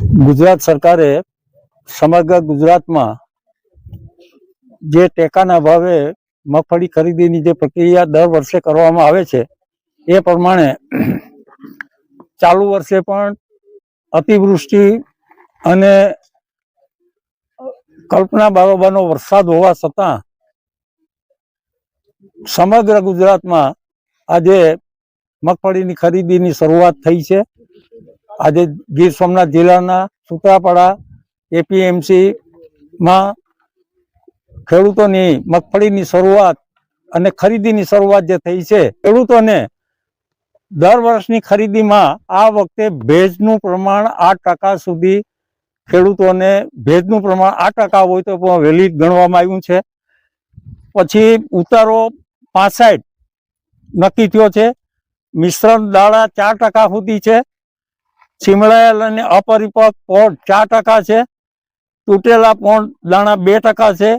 ગુજરાત સરકારે સમગ્ર ગુજરાતમાં જે ટેકાના ભાવે મગફળી ખરીદીની જે પ્રક્રિયા દર વર્ષે કરવામાં આવે છે એ પ્રમાણે ચાલુ વર્ષે પણ અતિવૃષ્ટિ અને કલ્પના બારોબારનો વરસાદ હોવા છતાં સમગ્ર ગુજરાતમાં આજે મગફળીની ખરીદીની શરૂઆત થઈ છે। આજે ગીર સોમનાથ જિલ્લાના સૂત્રાપાડા એપીએમસીમાં ખેડૂતોની મગફળીની શરૂઆત અને ખરીદીની શરૂઆત જે થઈ છે, ખેડૂતોને દર વર્ષની ખરીદીમાં આ વખતે ભેજનું પ્રમાણ 8% સુધી ખેડૂતોને ભેજનું પ્રમાણ 8% હોય તો પણ વેલિડ ગણવામાં આવ્યું છે। પછી ઉતારો 65 નક્કી થયો છે। મિશ્રણ દાણા 4% સુધી છે। છીમડાયેલ અને અપરિપક્વ પોટ 4% છે। તૂટેલા પોટ દાણા 2% છે।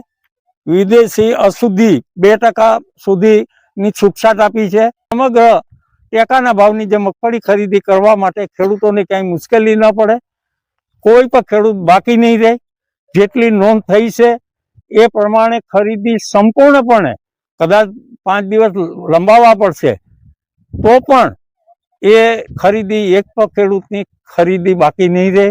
વિદેશી અશુદ્ધિ 2% સુધીની છૂટછાટ આપી છે। સમગ્ર ટેકાના ભાવની જે મગફળી ખરીદી કરવા માટે ખેડૂતોને ક્યાંય મુશ્કેલી ન પડે, કોઈ પણ ખેડૂત બાકી નહીં રહે। જેટલી નોંધ થઈ છે એ પ્રમાણે ખરીદી સંપૂર્ણપણે, કદાચ 5 દિવસ લંબાવવા પડશે તો પણ એ ખરીદી એક પણ ખેડૂતની ખરીદી બાકી નહીં રહે।